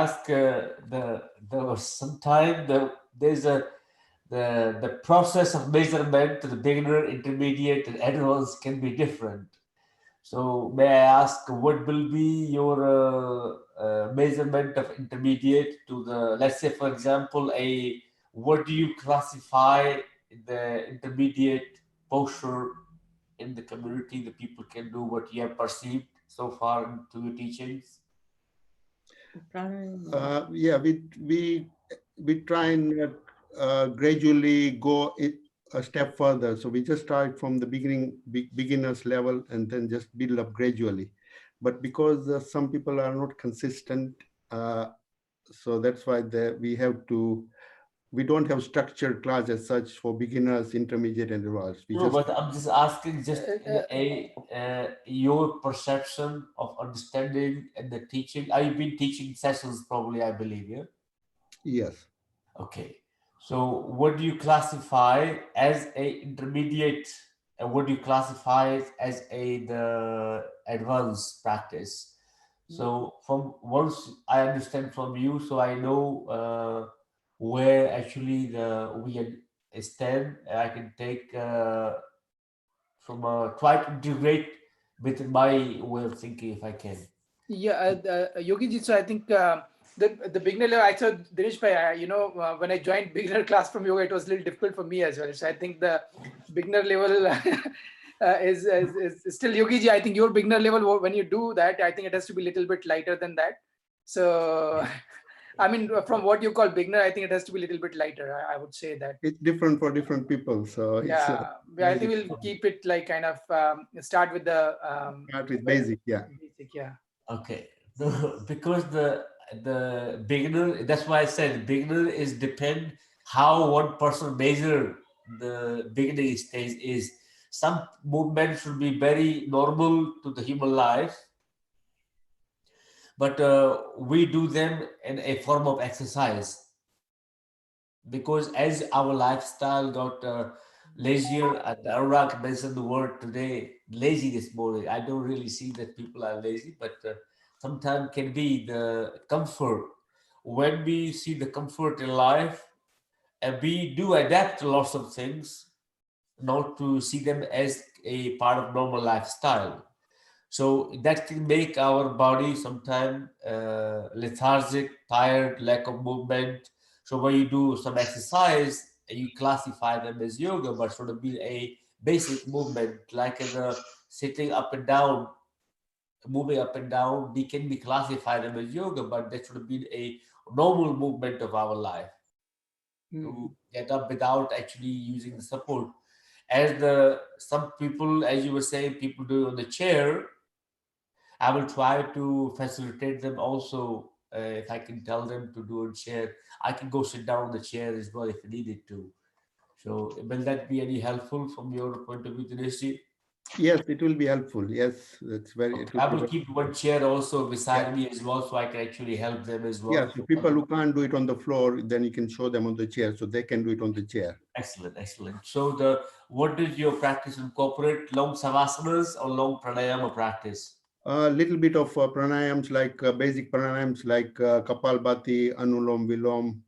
ask the sometime there's the process of measurement to the beginner, intermediate, and advanced can be different. So may I ask what will be your measurement of intermediate to the, let's say for example, what do you classify the intermediate posture in the community, the people can do what you have perceived so far into your teachings? Yeah, we try and gradually go a step further. So we just start from the beginners level and then just build up gradually. But because some people are not consistent, uh, so that's why we don't have structured class as such for beginners, intermediate, and advanced. We No, just but I'm just asking just your perception of understanding and the teaching. I've been teaching sessions probably, I believe, yeah? yes. Okay. So what do you classify as a intermediate and what do you classify as a the advanced practice? So from once I understand from you, so I know where actually stand. I can take from try to integrate with my way of thinking if I can. Yeah, Yogi ji, so I think the beginner level, I saw Dinesh bhai, when I joined beginner class from yoga, it was a little difficult for me as well. So I think the beginner level is still Yogi ji. I think your beginner level, when you do that, I think it has to be a little bit lighter than that. So, I mean, from what you call beginner, I think it has to be a little bit lighter. I would say that. It's different for different people. So it's Yeah, I think basic. we'll keep it like kind of start with the Start with basic, yeah. basic, yeah. Okay, because the beginner. That's why I said beginner is depend how one person measure the beginning stage is. Some movement should be very normal to the human life, but we do them in a form of exercise because as our lifestyle got lazier, and Anurag mentioned the word today, laziness more. I don't really see that people are lazy, but sometimes can be the comfort. When we see the comfort in life, and we do adapt to lots of things, not to see them as a part of normal lifestyle. So that can make our body sometimes lethargic, tired, lack of movement. So when you do some exercise, you classify them as yoga, but should be a basic movement like the sitting up and down, moving up and down. They can be classified them as yoga, but that should be a normal movement of our life to get up without actually using the support. As the some people, as you were saying, people do on the chair, I will try to facilitate them also. If I can tell them to do a chair, I can go sit down on the chair as well if needed to. So, will that be any helpful from your point of view, Dinesh? Yes, it will be helpful. Yes, that's very. It Okay. will I be will very, keep one chair also yeah. beside me as well, so I can actually help them as Yeah. well. So people who can't do it on the floor, then you can show them on the chair, so they can do it on the chair. Excellent, excellent. So, what does your practice incorporate? Long savasanas or long pranayama practice? A little bit of pranayams like basic pranayams like Kapalbhati, Anulom Vilom,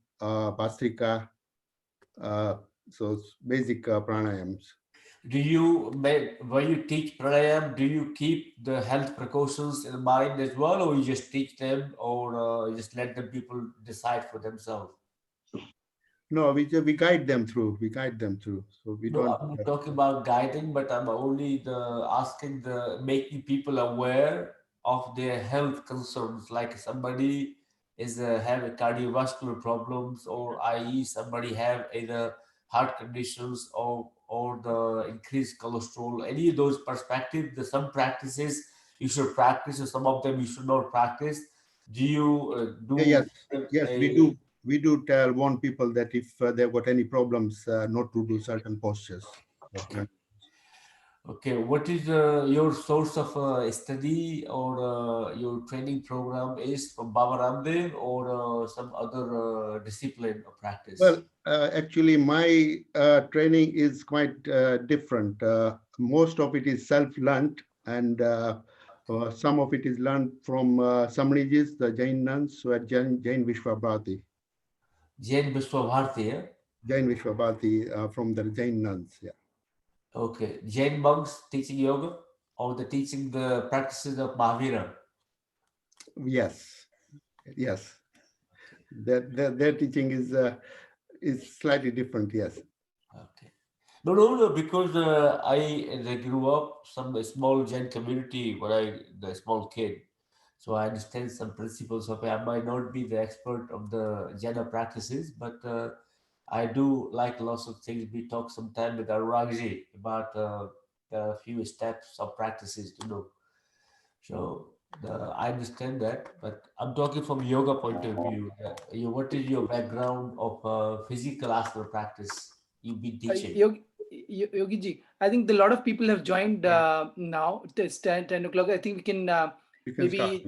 Bhastrika. Uh, so basic pranayams. When you teach pranayam, do you keep the health precautions in mind as well, or you just teach them, or you just let the people decide for themselves? No, we guide them through. We guide them through. So we No, don't. I'm not talking about guiding, but I'm only asking the making people aware of their health concerns. Like somebody is having cardiovascular problems, or i.e. somebody have either heart conditions or the increased cholesterol. Any of those perspectives, the some practices you should practice, or some of them you should not practice. Do you Yeah, yes, do yes, we a do. We do warn people that if they've got any problems, not to do certain postures. okay? Okay, what is your source of study or your training program is from Baba Ramdev or some other discipline or practice? Well, actually, my training is quite different. Most of it is self-learned, and Some of it is learned from Samnijis, the Jain nuns, who at Jain Vishwabhati. Jain Vishwabharti, yeah? Jain Vishwabhati from the Jain nuns, yeah. Okay. Jain monks teaching yoga or the teaching the practices of Mahavira? Yes, yes. Their teaching is slightly different, yes. Okay. No, because I grew up some small Jain community when the small kid. So I understand some principles of it. I might not be the expert of the Jaina practices, but I do like lots of things. We talk sometime with Aruragji about the few steps of practices to do. So I understand that, but I'm talking from yoga point of view. What is your background of physical asana practice you've been teaching? Yogi ji, I think a lot of people have joined now. It's 10 o'clock. I think we can You can start. maybe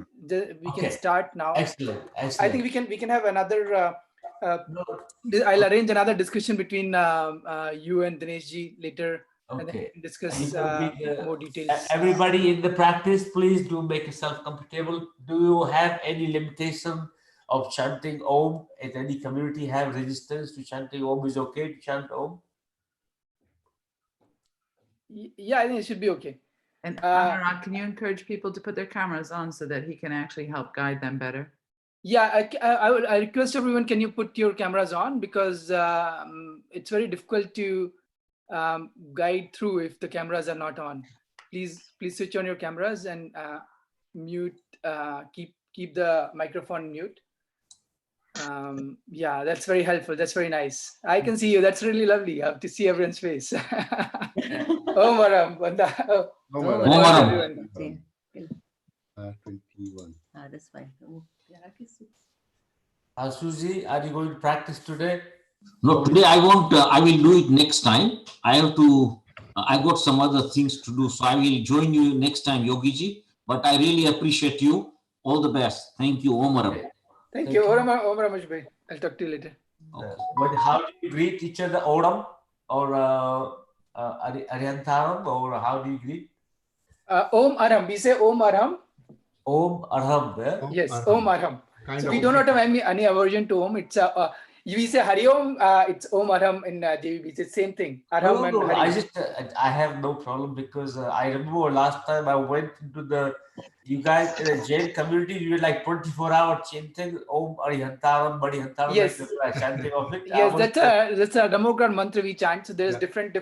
we can Okay. start now. Excellent, I excellent. think we can have another. No, I'll arrange another discussion between you and Dinesh ji later, and then okay. we can discuss You can be more details. everybody in the practice, please do make yourself comfortable. Do you have any limitation of chanting Om? If any community have resistance to chanting Om, is okay to chant Om? Yeah, I think it should be okay. And Anurag, can you encourage people to put their cameras on so that he can actually help guide them better? Yeah, I request everyone, can you put your cameras on, because it's very difficult to guide through if the cameras are not on. Please switch on your cameras and mute, keep the microphone mute. Yeah, that's very helpful. That's very nice. I can see you. That's really lovely to see everyone's face. Oh, Maram. Om 21. That's fine. Suji, are you going to practice today? No, today I won't. I will do it next time. I have to. I got some other things to do, so I will join you next time, Yogiji. But I really appreciate you. All the best. Thank you, Omaram. Thank you. Om Ramesh bhai. I'll talk to you later. But how do you greet each other? Odam or Aryantaram, or how do you greet? Om Arham. We say Om Arham. Om Arham. Yeah? Yes, Om Arham. So we do not have any aversion to Om. It's we say Hari Om. It's Om Arham in JVBL. It's the same thing. Arham and Hari. I have no problem, because I remember last time I went into you guys in the Jain community, you were like 24-hour chanting Om Arihantaram, Badihantaram, Yes. like chanting of it. Yes, that's a Ramokran mantra we chant. So there's different.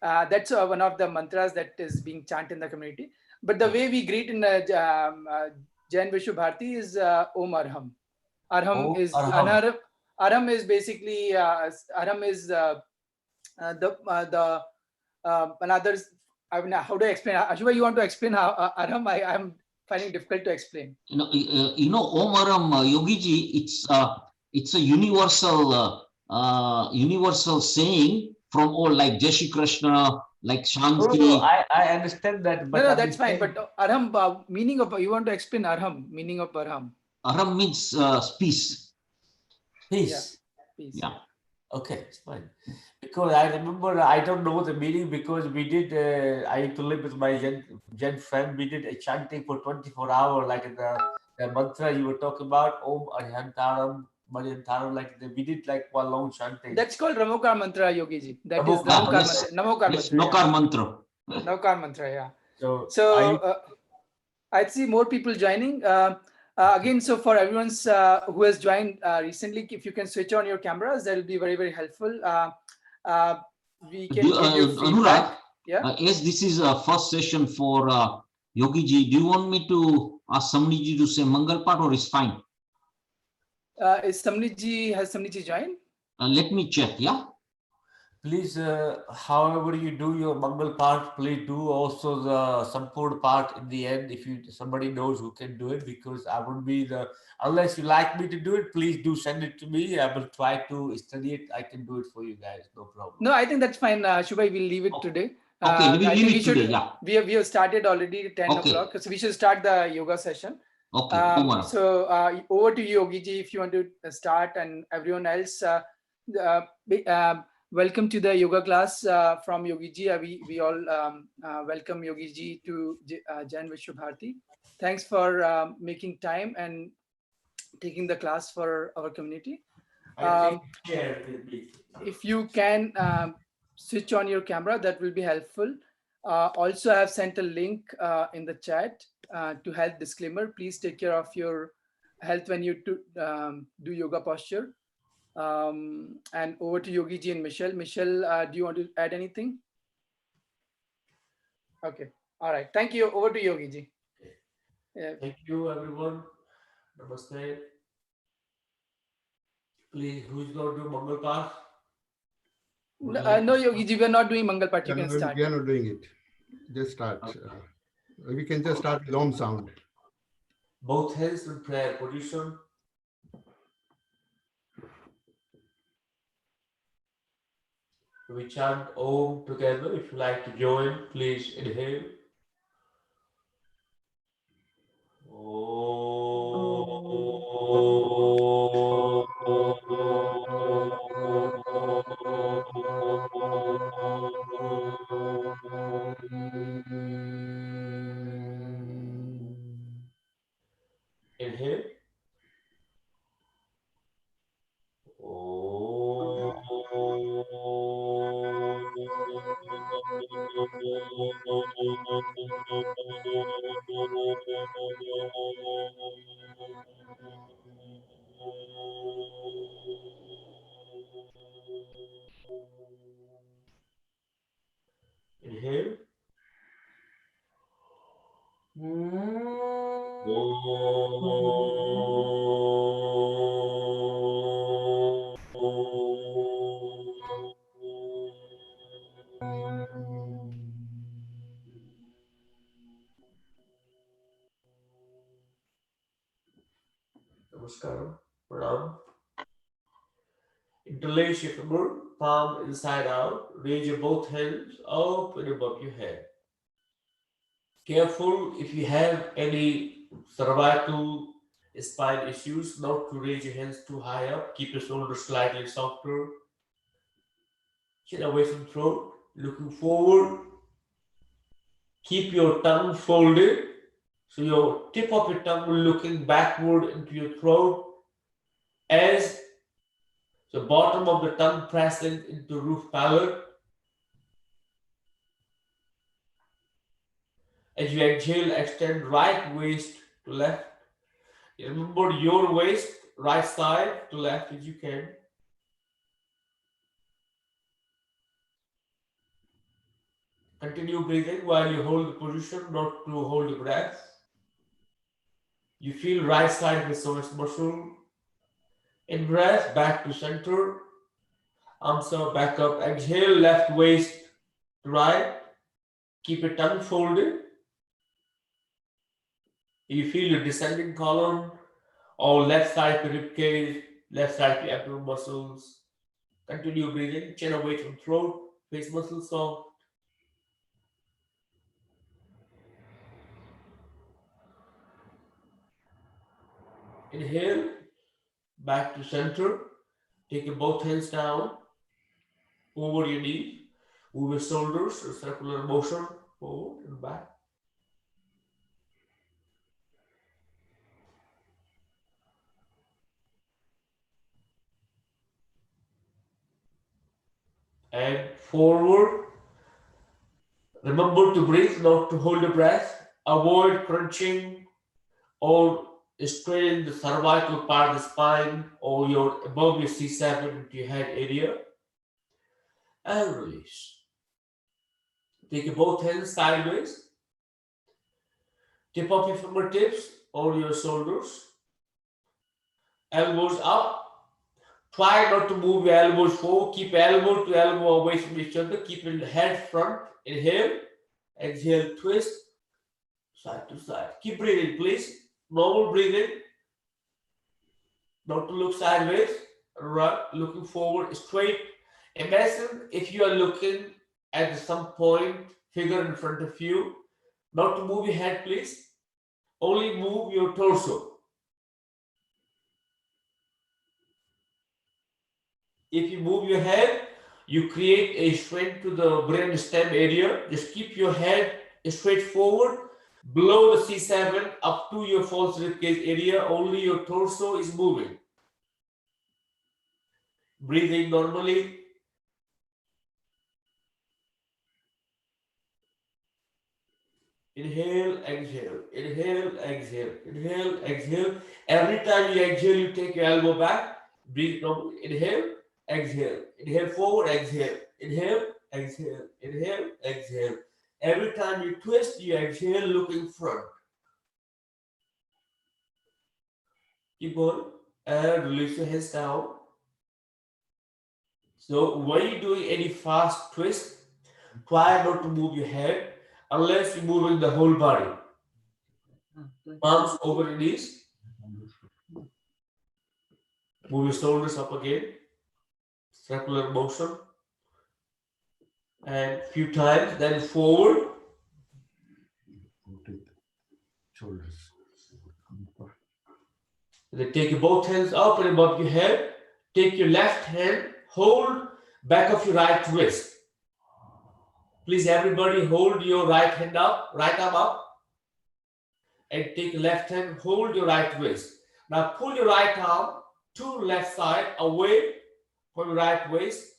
That's one of the mantras that is being chanted in the community. But the way we greet in Jain Vishwabharti is Om Arham. Arham is Arham is basically Arham is another. I mean, how do I explain? Ashuba, you want to explain how Arham? I'm finding difficult to explain. Omaram, Yogiji, it's a universal saying from all, like Jai Shri Krishna, like Shanti. No, I understand that. But No, that's fine. But Arham, meaning of, you want to explain Arham, meaning of Arham? Aram means peace. Peace. Yeah. Peace. Yeah. Okay, it's fine. Because I remember, I don't know the meaning, because we did, I used to live with my Jain friend, we did a chanting for 24 hours, like the mantra you were talking about, Om Arihantaram, Badihantaram, we did like one long chanting. That's called Ramokar mantra, Yogi ji. That is the Yes. Namokar Yes, mantra. Nokar mantra. Namokar mantra, yeah. So I see more people joining. Again, so for everyone's who has joined recently, if you can switch on your cameras, that will be very, very helpful. We can give you feedback. Yeah. Yes, this is a first session for Yogiji. Do you want me to ask somebody to say Mangal part, or is fine? Has Samniji joined? Let me check, yeah? please, however you do your Mangal part, please do also the Sampurna part in the end, if somebody knows who can do it, because I would be unless you like me to do it, please do send it to me. I will try to study it. I can do it for you guys, no problem. No, I think that's fine. Shubhai, we'll leave it today. Okay, we I leave think it today, yeah. We have started already at 10 o'clock, so we should start the yoga session. Okay, so over to you, Yogi ji, if you want to start, and everyone else. welcome to the yoga class from Yogi ji. We all welcome Yogi ji to Jain Vishwabharati. Thanks for making time and taking the class for our community. If you can switch on your camera, that will be helpful. Also, I have sent a link in the chat to health disclaimer. Please take care of your health when you do yoga posture. And over to Yogi ji and Michelle. Michelle, do you want to add anything? Okay. All right. Thank you. Over to Yogi ji. Yeah. Thank you, everyone. Namaste. Please, who's going to do Mangal Path? No, Yogi ji, we are not doing Mangal Path. You can start. We are not doing it. Just start. We can just start with Om sound. Both hands in prayer position. We chant Om together. If you like to join, please inhale. Inhale. Inhale. Namaskaram. Pranam. Interlace your finger, palm inside out. Raise your both hands up and above your head. Careful if you have any cervical spine issues, not to raise your hands too high up. Keep your shoulders slightly softer. Chin away from throat. Looking forward. Keep your tongue folded. So your tip of your tongue will looking backward into your throat as the bottom of the tongue pressing into roof palate. As you exhale, extend right waist to left. Remember your waist, right side to left as you can. Continue breathing while you hold the position, not to hold the breath. You feel right side with psoas muscle. In breath, back to center. Arms up, back up. Exhale, left waist to right. Keep your tongue folded. You feel your descending column, or left side to rib cage, left side to abdominal muscles. Continue breathing, chin away from throat, face muscles soft. Inhale, back to center. Take your both hands down, over your knees. Move your shoulders, a circular motion, forward and back. And forward. Remember to breathe, not to hold the breath. Avoid crunching or strain the cervical part of the spine or your above your C7 into your head area. And release. Take your both hands sideways. Tip of your fingertips over your shoulders. Elbows up. Try not to move your elbows forward. Keep elbow to elbow away from each other. Keep your head front. Inhale. Exhale, twist. Side to side. Keep breathing, please. Normal breathing. Not to look sideways. Right. Looking forward, straight. Imagine if you are looking at some point, figure in front of you. Not to move your head, please. Only move your torso. If you move your head, You create a strength to the brain stem area. Just keep your head straight forward, below the C7, up to your false ribcage area. Only your torso is moving. Breathing normally. Inhale, exhale, inhale, exhale, inhale, exhale. Every time you exhale, you take your elbow back. Breathe normally. Inhale, exhale, inhale forward, exhale, inhale, exhale, inhale, exhale. Every time you twist, you exhale, looking front. Keep going and release your hands down. So when you're doing any fast twist, try not to move your head unless you're moving the whole body. Palms over your knees. Move your shoulders up again. Circular motion. And few times, then forward. Shoulders. Then take your both hands up and above your head. Take your left hand, hold back of your right wrist. Please, everybody, hold your right hand up, right arm up. And take your left hand, hold your right wrist. Now pull your right arm to left side, away from your right waist.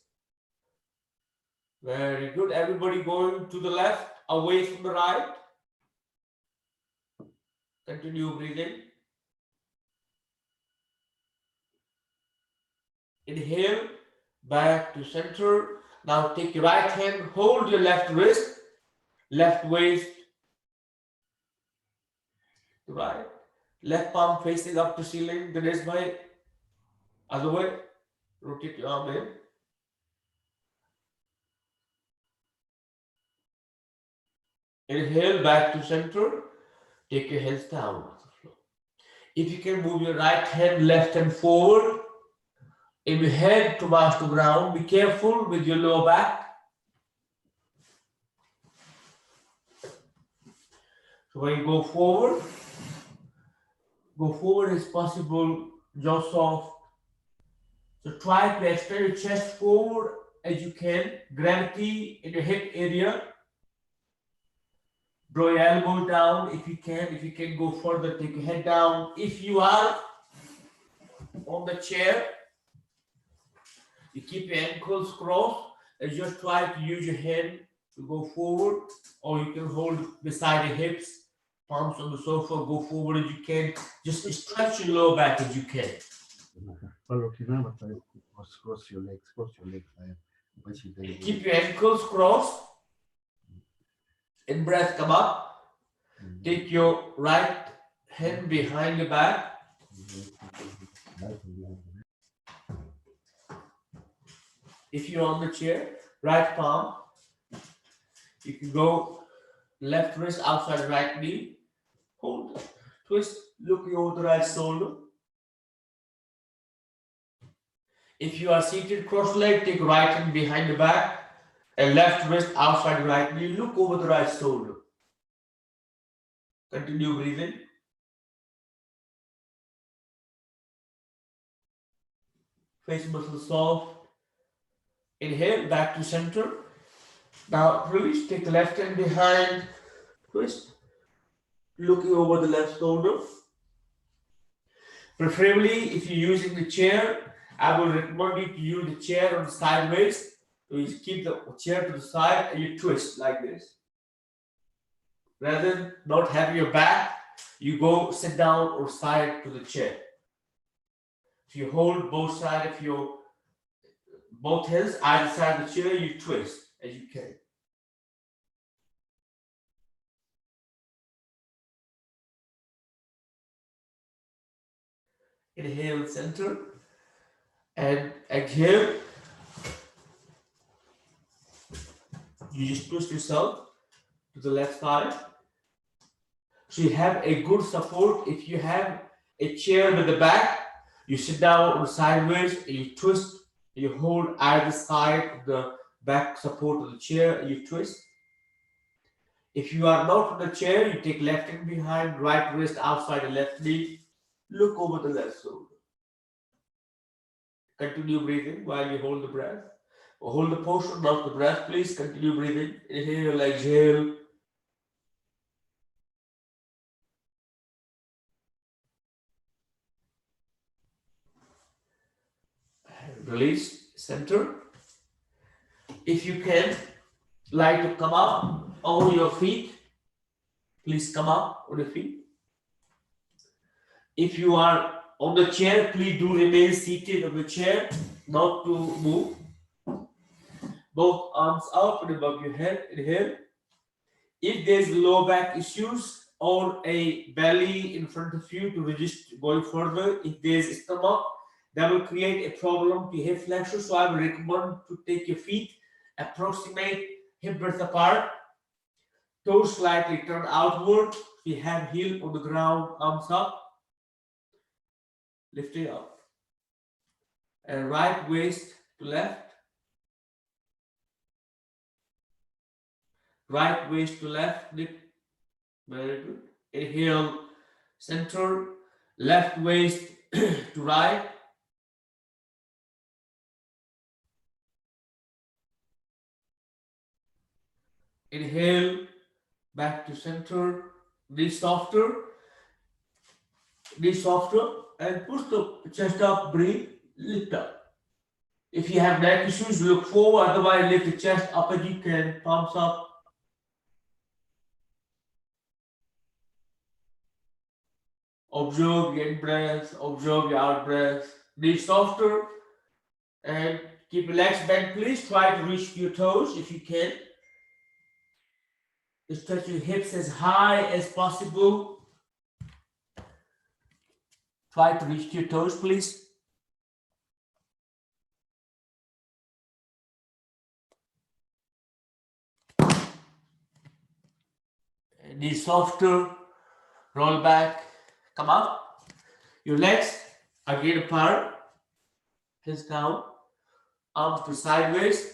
Very good. Everybody going to the left, away from the right. Continue breathing. Inhale, back to center. Now take your right hand, hold your left wrist, left waist to right. Left palm facing up to ceiling, the next way. Other way. Rotate your arm in. Inhale, back to center. Take your hands down. If you can move your right hand, left hand forward. If your head towards the ground, be careful with your lower back. So when you go forward as possible, jaw soft. So try to extend your chest forward as you can. Gravity in your hip area. Draw your elbow down if you can. If you can go further, take your head down. If you are on the chair, you keep your ankles crossed and just try to use your hand to go forward, or you can hold beside your hips, palms on the sofa, go forward as you can. Just stretch your lower back as you can. Cross your legs, Keep your ankles crossed. In breath, come up. Take your right hand behind your back. If you're on the chair, right palm. You can go left wrist outside the right knee. Hold, twist, looking over the right shoulder. If you are seated cross-legged, take right hand behind the back and left wrist outside the right knee. Look over the right shoulder. Continue breathing. Face muscles soft. Inhale, back to center. Now release, take the left hand behind, twist, looking over the left shoulder. Preferably, if you're using the chair, I will recommend you to use the chair on the sideways. So you keep the chair to the side and you twist like this. Rather than not having your back, you go sit down or side to the chair. So you hold both sides of your both hands either side of the chair, you twist as you can. Inhale, center, and exhale. You just twist yourself to the left side. So you have a good support. If you have a chair with the back, you sit down or sideways and you twist. You hold either side of the back support of the chair and you twist. If you are not on the chair, you take left hand behind, right wrist outside the left knee. Look over the left shoulder. Continue breathing while you hold the breath. Hold the portion of the breath, please. Continue breathing. Inhale, exhale. Release, center. If you can, like to come up on your feet, please come up on your feet. If you are on the chair, please do remain seated on the chair, not to move. Both arms up and above your head. Inhale. If there's low back issues or a belly in front of you to resist going further, if there's stomach, that will create a problem to hip flexor. So I will recommend to take your feet, approximate hip breadth apart, toes slightly turn outward. If you have heel on the ground, arms up, lift it up. And right waist to left, right waist to left, lift. Very good. Inhale, center, left waist to right. Inhale, back to center, knees softer, and push the chest up, breathe, lift up. If you have neck issues, look forward, otherwise lift the chest up as you can, palms up. Observe your in-breath, observe your out-breath, knees softer, and keep your legs bent, please. Try to reach your toes if you can. Stretch your hips as high as possible. Try to reach your toes, please. Knees softer, roll back, come up. Your legs again apart, hands down, arms to sideways,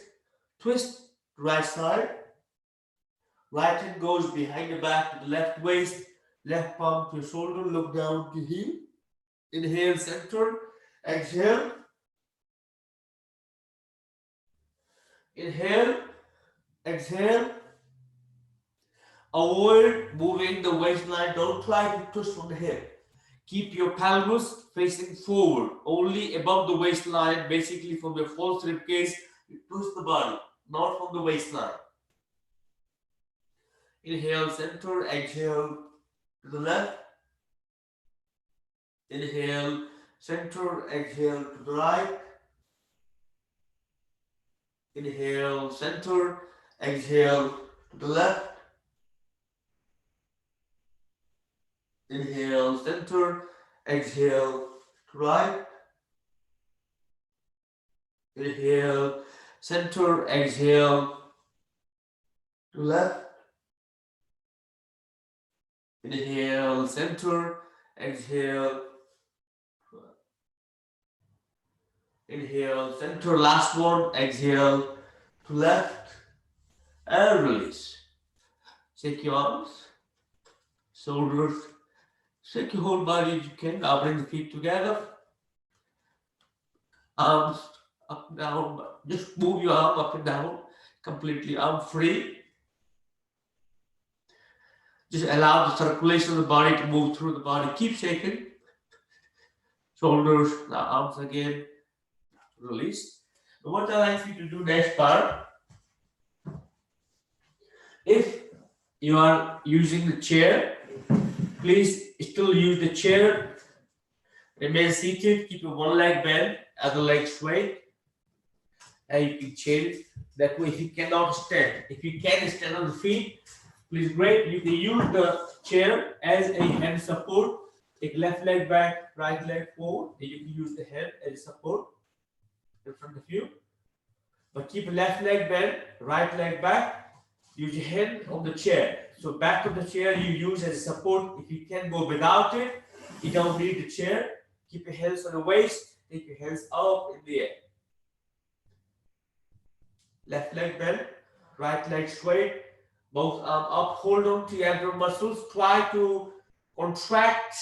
twist to right side. Right hand goes behind the back to the left waist, left palm to shoulder, look down to heel. Inhale, center, exhale. Inhale, exhale. Avoid moving the waistline, don't try to twist from the hip. Keep your pelvis facing forward, only above the waistline, basically from your false rib cage, you twist the body, not from the waistline. Inhale, center, exhale to the left. Inhale, center, exhale to the right. Inhale, center, exhale to the left. Inhale, center, exhale to right. Inhale, center, exhale to left. Inhale, center, exhale. Inhale, center, last one, exhale to left, and release. Shake your arms, shoulders, shake your whole body if you can. Now bring the feet together. Arms up and down, just move your arm up and down, completely arm free. Just allow the circulation of the body to move through the body. Keep shaking. Shoulders, the arms again. Release. What I like you to do next part, if you are using the chair, please still use the chair. Remain seated, keep your one leg bent, other leg straight, and you can change that way. If you cannot stand, if you can stand on the feet, please great. You can use the chair as a hand support. Take left leg back, right leg forward, and you can use the hand as support in front of you. But keep left leg bent, right leg back. Use your hand on the chair. So back of the chair you use as a support. If you can go without it, you don't need the chair. Keep your hands on the waist. Take your hands up in the air. Left leg bent, right leg straight. Both arms up. Hold on to your abdominal muscles. Try to contract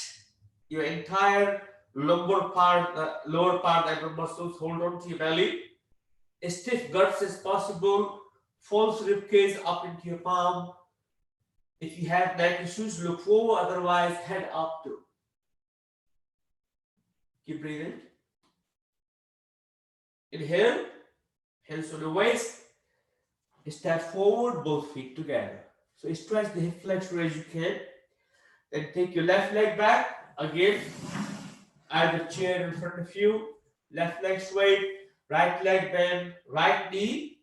your entire lumbar part, lower part abdominal muscles. Hold on to your belly. as stiff guts as possible. False rib cage up into your palm. If you have neck issues, look forward, otherwise head up too. Keep breathing. Inhale, hands on the waist. Step forward, both feet together. So stretch the hip flexor as you can. Then take your left leg back. Again, either chair in front of you. Left leg straight, right leg bend, right knee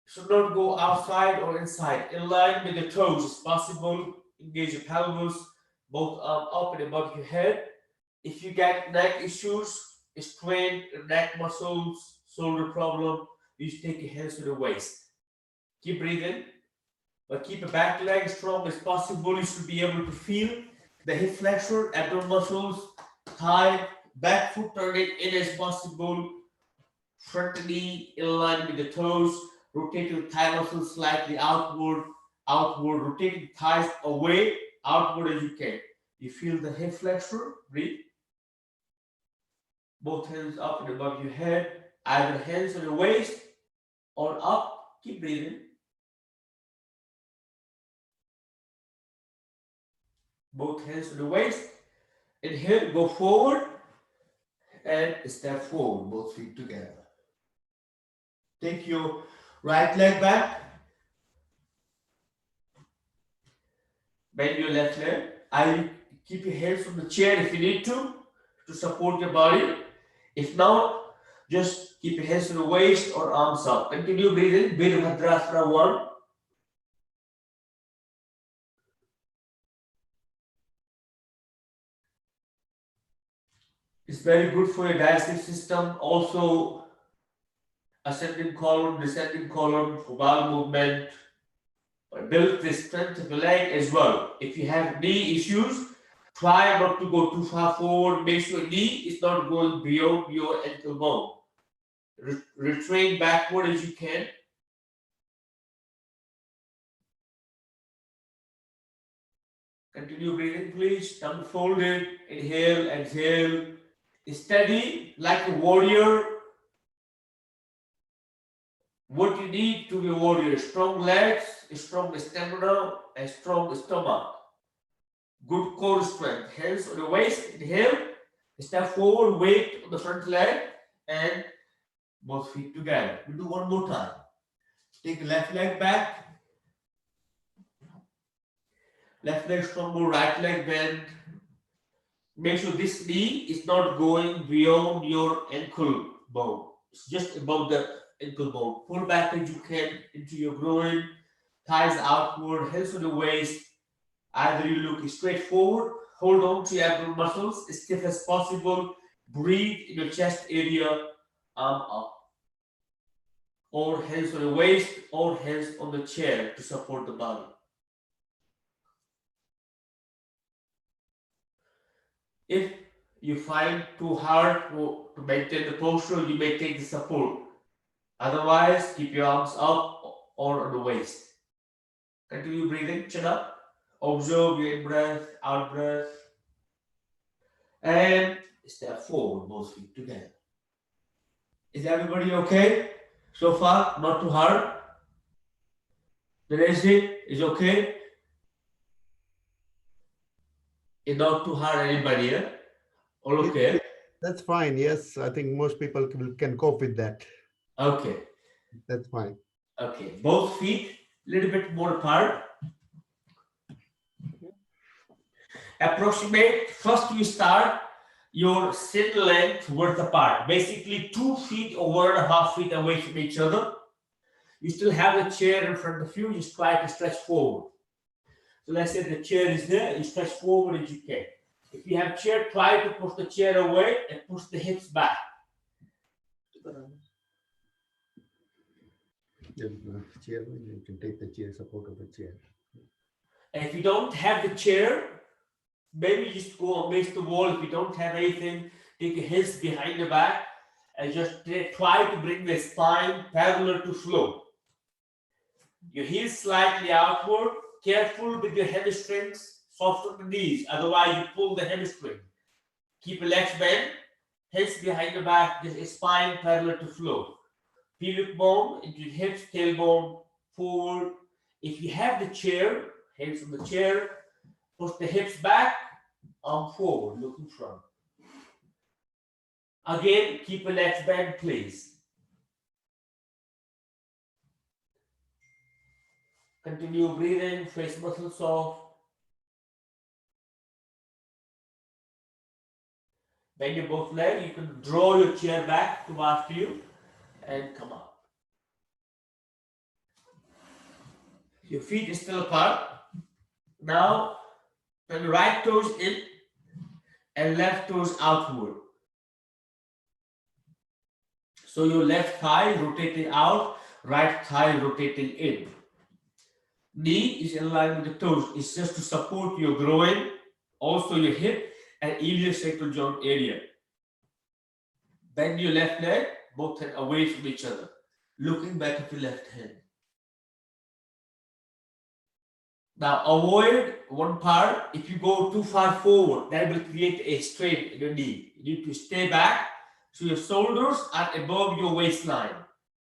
should not go outside or inside. In line with the toes as possible. Engage your pelvis, both arms up and above your head. If you get neck issues, strain neck muscles, shoulder problem, you should take your hands to the waist. Keep breathing, but keep the back leg as strong as possible. You should be able to feel the hip flexor, abdominal muscles, thigh, back foot turning in as possible. Front knee in line with the toes. Rotate your thigh muscles slightly outward, rotating thighs away, outward as you can. You feel the hip flexor, breathe. Both hands up and above your head, either hands on the waist or up, keep breathing. Both hands on the waist, inhale, go forward, and step forward, both feet together. Take your right leg back, bend your left leg. I keep your hands on the chair if you need to support your body. If not, just keep your hands on the waist or arms up. Continue breathing. Virabhadrasana 1. It's very good for your digestive system. Also, ascending column, descending column, for bowel movement. Build the strength of the leg as well. If you have knee issues, try not to go too far forward. Make sure knee is not going beyond your ankle bone. Retrain backward as you can. Continue breathing, please. Tongue folded. Inhale, exhale. Steady like a warrior. What you need to be a warrior: strong legs, strong stamina, and strong stomach. Good core strength. Hands on the waist. Inhale. Step forward. Weight on the front leg, and both feet together. We'll do one more time. Take the left leg back. Left leg strong, right leg bend. Make sure this knee is not going beyond your ankle bone. It's just above the ankle bone. Pull back as you can into your groin, thighs outward, hands on the waist. Either you look straight forward, hold on to your abdominal muscles as stiff as possible. Breathe in your chest area, arm up. Or hands on the waist, or hands on the chair to support the body. If you find too hard to maintain the posture, you may take the support. Otherwise, keep your arms up or on the waist. Continue breathing, chin up. Observe your in-breath, out-breath. And step forward, both feet together. Is everybody okay? So far, not too hard? The rest is okay? It's not too hard, anybody, yeah? All okay? That's fine. Yes, I think most people can cope with that. Okay. That's fine. Okay. Both feet a little bit more apart. Approximate. First, you start your sit length width apart. Basically, 2 feet or 1.5 feet away from each other. You still have the chair in front of you. Just try to stretch forward. So let's say the chair is there. You stretch forward as you can. If you have chair, try to push the chair away and push the hips back. Chair, you can take the chair, support of the chair. And if you don't have the chair, maybe just go against the wall. If you don't have anything, take your hands behind the back and just try to bring the spine parallel to floor. Your heels slightly outward. Careful with your hamstrings. Soften the knees. Otherwise, you pull the hamstring. Keep your legs bent. Hands behind the back, the spine parallel to floor. Pubic bone into the hips, tailbone forward. If you have the chair, hands on the chair, push the hips back, arm forward, looking front. Again, keep the legs bent, please. Continue breathing, face muscles soft. Bend your both legs. You can draw your chair back towards you and come up. Your feet is still apart. Now, turn the right toes in and left toes outward. So your left thigh rotating out, right thigh rotating in. Knee is in line with the toes. It's just to support your groin, also your hip and iliosacral joint area. Bend your left leg, both hands away from each other, looking back at your left hand. Now avoid one part. If you go too far forward, that will create a strain in your knee. You need to stay back so your shoulders are above your waistline.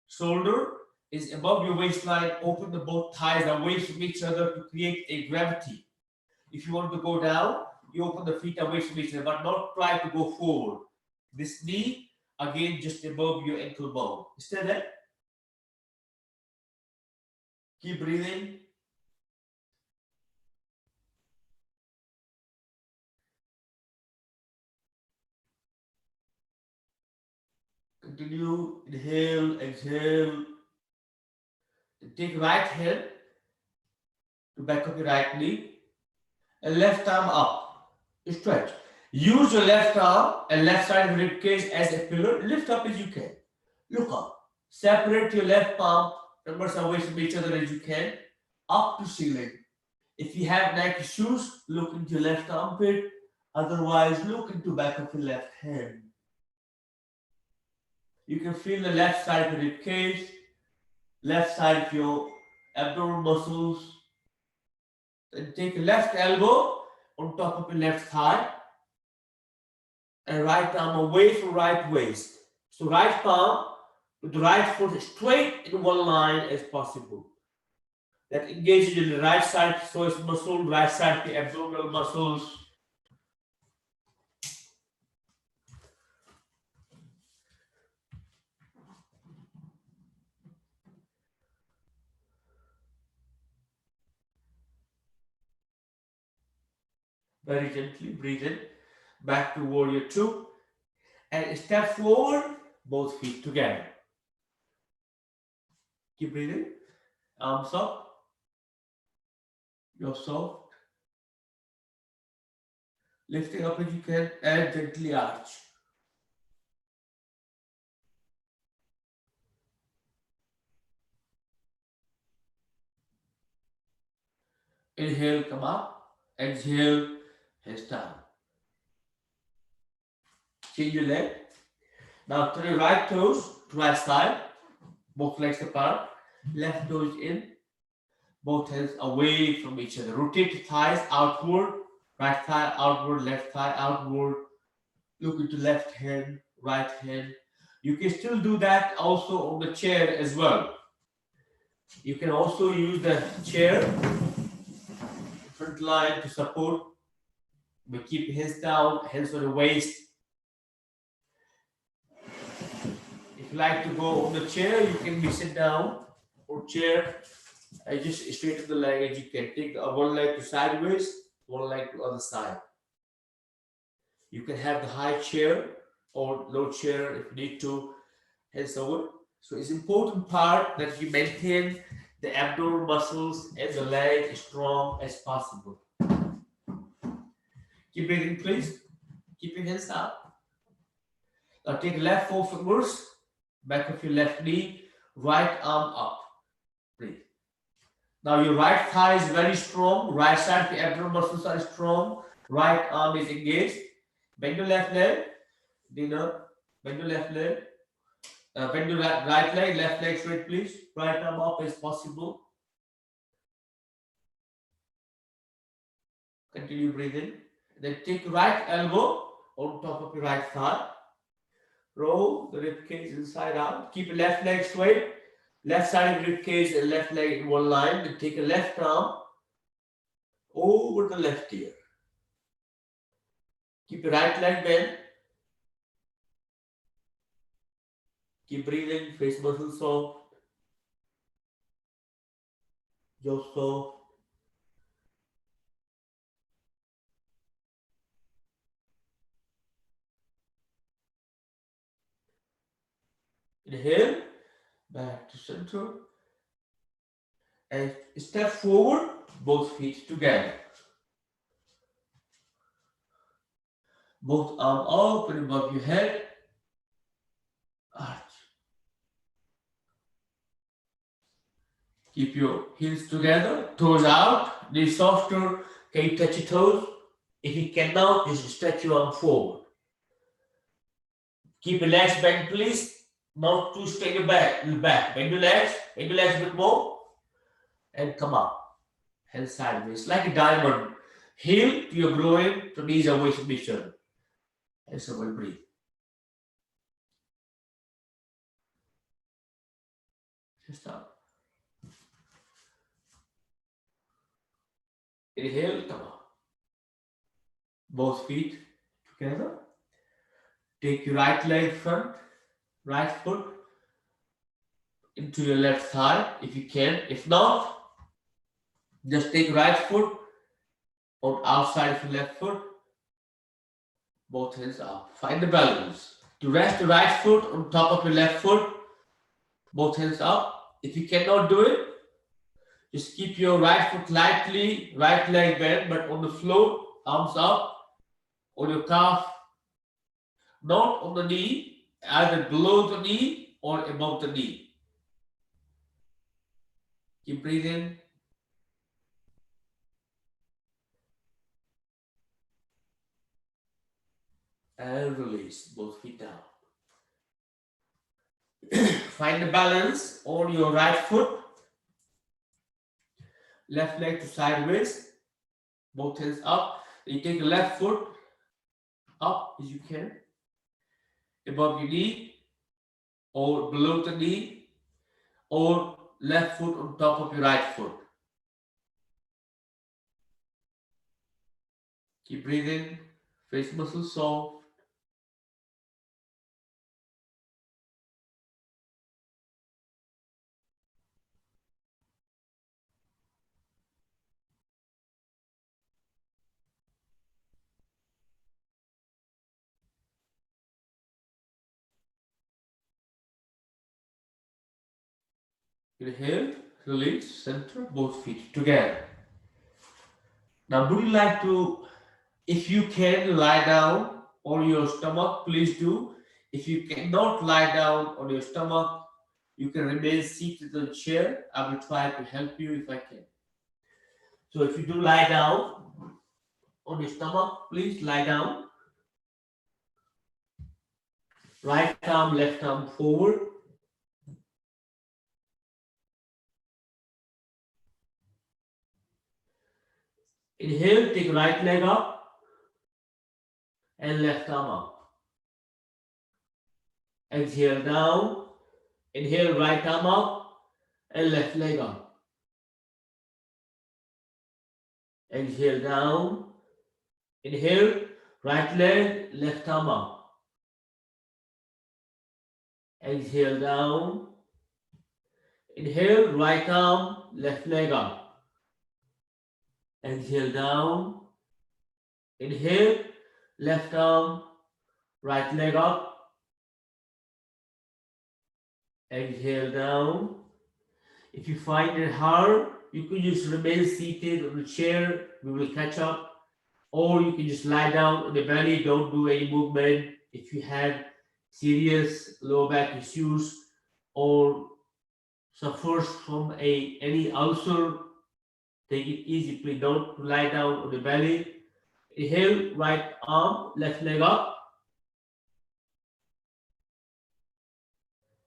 Shoulder is above your waistline. Open the both thighs away from each other to create a gravity. If you want to go down, you open the feet away from each other, but not try to go forward. This knee, again, just above your ankle bone. Stay there. Keep breathing. Continue. Inhale, exhale. Take right hand to back of your right knee and left arm up. Stretch. Use your left arm and left side of the rib cage as a pillar. Lift up as you can. Look up. Separate your left palm, numbers away from each other as you can, up to ceiling. If you have neck issues, look into your left armpit. Otherwise, look into back of your left hand. You can feel the left side of the rib cage, left side of your abdominal muscles. Then take left elbow on top of your left thigh and right arm away from right waist. So right palm with the right foot straight in one line as possible. That engages in the right side psoas muscle, right side of the abdominal muscles. Very gently breathe in, back to warrior two, and step forward, both feet together. Keep breathing, arms up, you're soft, lifting up as you can, and gently arch. Inhale, come up, exhale, hands down. Change your leg. Now turn your right toes to right side, both legs apart, left toes in, both hands away from each other. Rotate the thighs outward, right thigh outward, left thigh outward. Look into left hand, right hand. You can still do that also on the chair as well. You can also use the chair front line to support, but keep hands down, hands on the waist. If you like to go on the chair, you can be sit down or chair. I just straighten the leg as you can. Take one leg to sideways, one leg to other side. You can have the high chair or low chair if you need to, hands over. So it's important part that you maintain the abdominal muscles and the leg as strong as possible. Keep breathing, please. Keep your hands up. Now take left four fingers, back of your left knee, right arm up. Breathe. Now your right thigh is very strong, right side of the abdominal muscles are strong, right arm is engaged. Bend your left leg, bend your left leg, bend your right leg, left leg straight please, right arm up as possible. Continue breathing. Then take right elbow on top of your right thigh Roll the rib cage inside out. Keep your left leg straight. Left side of rib cage and left leg in one line. Then take a left arm over the left ear. Keep your right leg bent. Keep breathing. Face muscles soft. Jaw soft. Inhale. Back to center. And step forward. Both feet together. Both arms open above your head. Arch. Keep your heels together, toes out, knees softer. Can you touch your toes? If you cannot, just stretch your arm forward. Keep your legs bent, please. Not too straight your back. Bend your legs a bit more. And come up. Hands sideways, like a diamond. Heel to your groin, to knees away submission. And so we'll breathe. Just up. Inhale, come up. Both feet together. Take your right leg front, right foot into your left thigh if you can. If not, just take right foot on outside of your left foot. Both hands up. Find the balance. To rest the right foot on top of your left foot. Both hands up. If you cannot do it, just keep your right foot lightly, right leg bent, but on the floor, arms up, on your calf, not on the knee, either below the knee or above the knee. Keep breathing. And release both feet down. Find the balance on your right foot. Left leg to sideways. Both hands up. You take the left foot up as you can. Above your knee or below the knee, or left foot on top of your right foot. Keep breathing. Face muscles soft. Inhale, release, center, both feet together. Now, would you like to, if you can, lie down on your stomach, please do. If you cannot lie down on your stomach, you can remain seated on a chair. I will try to help you if I can. So if you do lie down on your stomach, please lie down. Right arm, left arm forward. Inhale, take right leg up and left arm up. Exhale down. Inhale, right arm up and left leg up. Exhale down. Inhale, right leg, left arm up. Exhale down. Inhale, right arm, left leg up. Exhale down. Inhale, left arm, right leg up. Exhale down. If you find it hard, you can just remain seated on the chair. We will catch up. Or you can just lie down on the belly. Don't do any movement. If you have serious lower back issues or suffers from any ulcer, take it easy. Please don't lie down on the belly. Inhale, right arm, left leg up.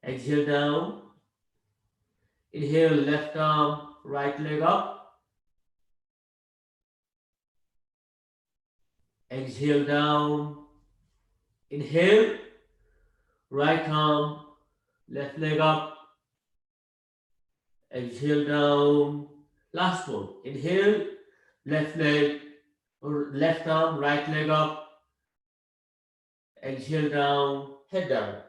Exhale down. Inhale, left arm, right leg up. Exhale down. Inhale, Right arm, left leg up, exhale down. Last one. Inhale, left leg, or left arm, right leg up, exhale down, head down.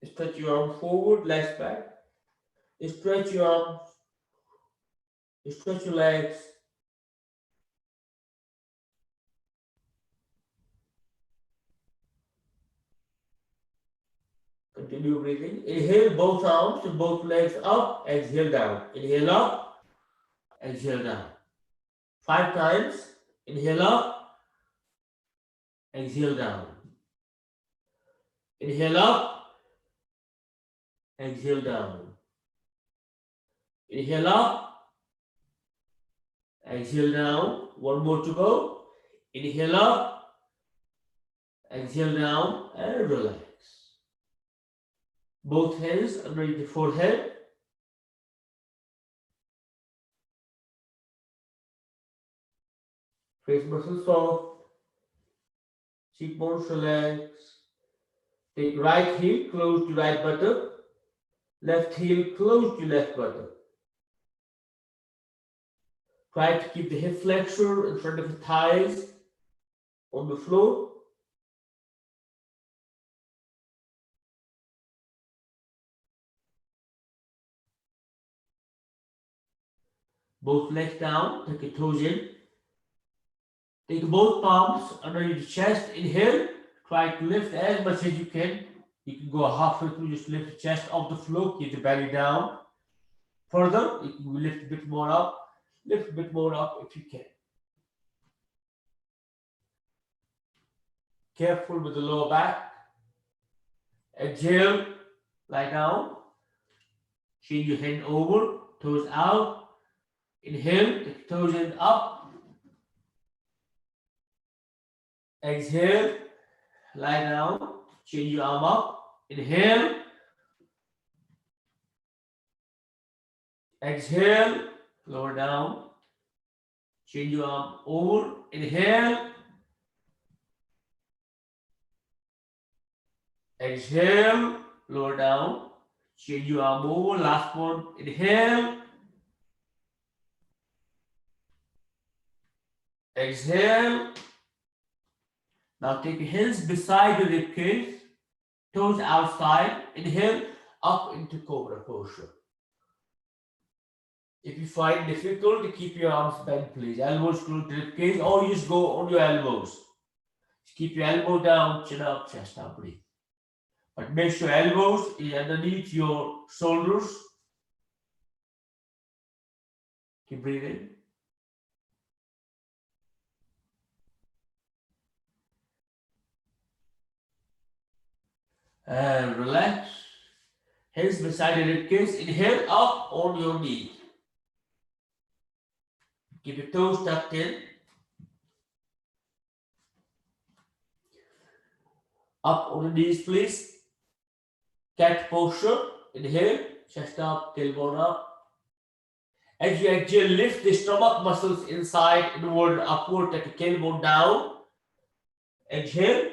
Stretch your arm forward, legs back. Stretch your arms, stretch your legs. Continue breathing. Inhale, both arms and both legs up, exhale down. Inhale up, exhale down. 5 times. Inhale up, exhale down. Inhale up, exhale down. Inhale up, exhale down. One more to go. Inhale up, exhale down, and relax. Both hands underneath the forehead. Face muscles soft. Cheekbones relax. Take right heel close to right buttock. Left heel close to left buttock. Try to keep the hip flexor in front of the thighs on the floor. Both legs down, take your toes in. Take both palms underneath the chest. Inhale. Try to lift as much as you can. You can go halfway through, just lift the chest off the floor, keep the belly down. Further, you can lift a bit more up. Lift a bit more up if you can. Careful with the lower back. Exhale, lie down. Change your hand over, toes out. Inhale, take toes in up. Exhale, lie down. Change your arm up. Inhale. Exhale, lower down. Change your arm over. Inhale. Exhale, lower down. Change your arm over. Last one. Inhale. Exhale. Now take your hands beside the rib cage. Toes outside. Inhale. Up into cobra posture. If you find difficult to keep your arms bent, please. Elbows close to rib cage, or you just go on your elbows. Just keep your elbow down, chin up, chest up, breathe. But make sure elbows is underneath your shoulders. Keep breathing. And relax. Hands beside the rib cage. Inhale up on your knees. Keep your toes tucked in. Up on the knees, please. Cat posture. Inhale, chest up, tailbone up. As you exhale, lift the stomach muscles inside, inward, upward, take the tailbone down. Exhale.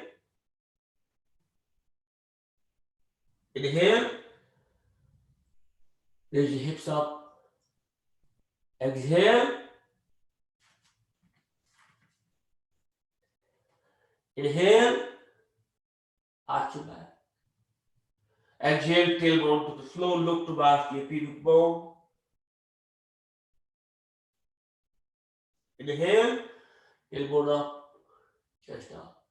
Inhale. Raise your hips up. Exhale. Inhale. Arch your back. Exhale, tailbone to the floor, look towards your pubic bone. Inhale, tailbone up, chest up.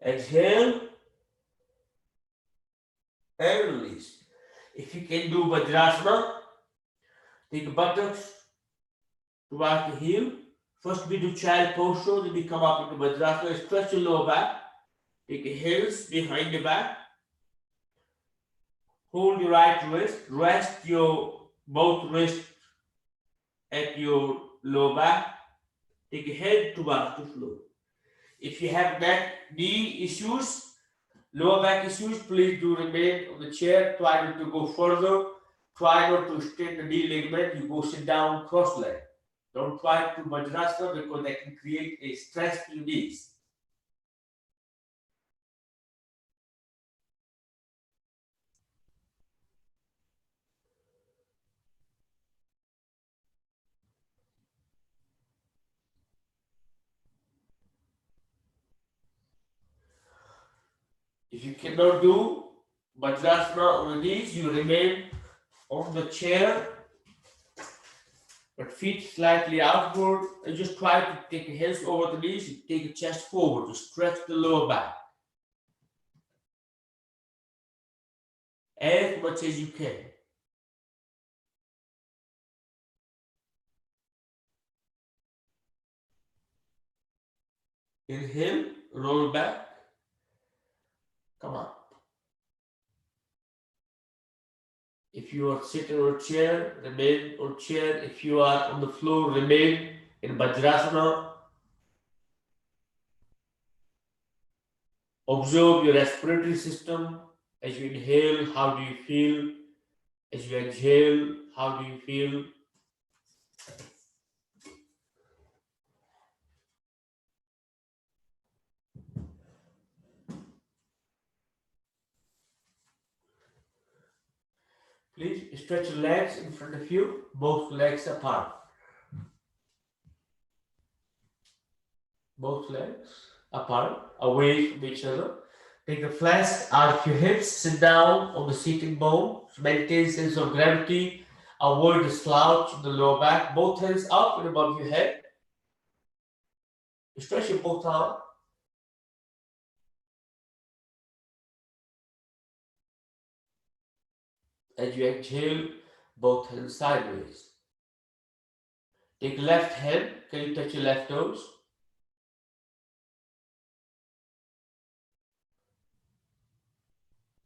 Exhale, and release. If you can do Vajrasana, take buttocks towards the heel. First we do child posture, then we come up into Vajrasana, stretch your lower back. Take your hands behind the back. Hold your right wrist, rest your both wrists at your lower back. Take your head towards the floor. If you have neck, knee issues, lower back issues, please do remain on the chair. Try not to go further. Try not to extend the knee ligament. You go sit down cross-legged. Don't try to Vajrasana because that can create a stress to your knees. If you cannot do Vajrasana on the knees, you remain on the chair, but feet slightly outward, and just try to take your hands over the knees, you take your chest forward to stretch the lower back as much as you can. Inhale, roll back, come up. If you are sitting on a chair, remain on chair. If you are on the floor, remain in Vajrasana. Observe your respiratory system. As you inhale, how do you feel? As you exhale, how do you feel? Please stretch your legs in front of you, both legs apart. Both legs apart, away from each other. Take the flask out of your hips, sit down on the seating bone, maintain sense of gravity, avoid the slouch in the lower back, both hands up and above your head. Stretch your both arms. As you exhale, both hands sideways. Take left hand, can you touch your left toes?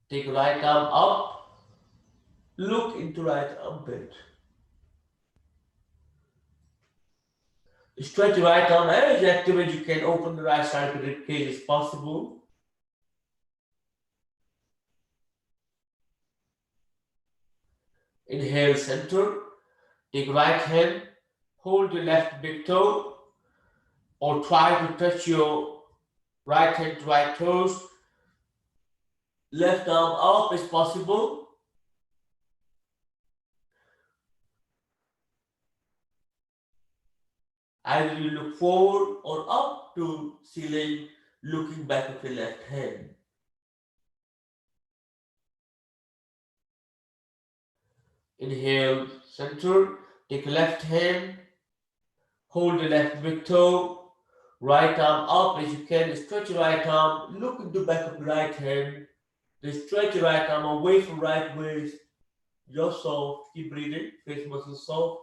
Take right arm up, look into right armpit. Stretch your right arm as active as you can, open the right side of the rib cage as possible. Inhale, center. Take right hand, hold your left big toe, or try to touch your right hand to right toes. Left arm up as possible. Either you look forward or up to ceiling, looking back of your left hand. Inhale, center. Take left hand, hold the left big toe, right arm up as you can. Stretch your right arm, look into back of the right hand. Then stretch your right arm away from right waist. Just soft. Keep breathing. Face muscles soft.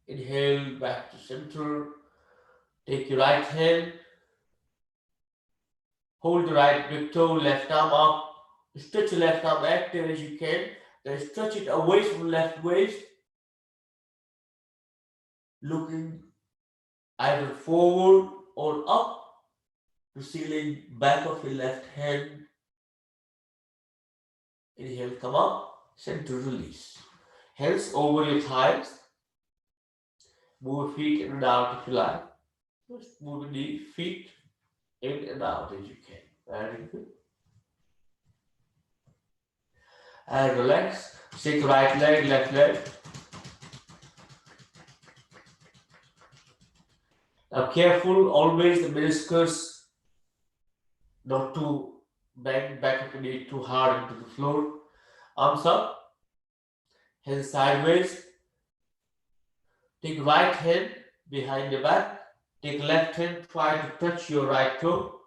Inhale back to center. Take your right hand. Hold the right big toe, left arm up. Stretch your left arm active as you can. Then stretch it away from left waist. Looking either forward or up to ceiling, back of your left hand. Inhale, come up. Center, release. Hands over your thighs. Move your feet in and out if you like. Just move the knee, feet in and out as you can. Very good. And relax. Shake right leg, left leg. Now careful, always the meniscus not to bend back of the knee too hard into the floor. Arms up, hands sideways. Take right hand behind the back. Take left hand, try to touch your right toe.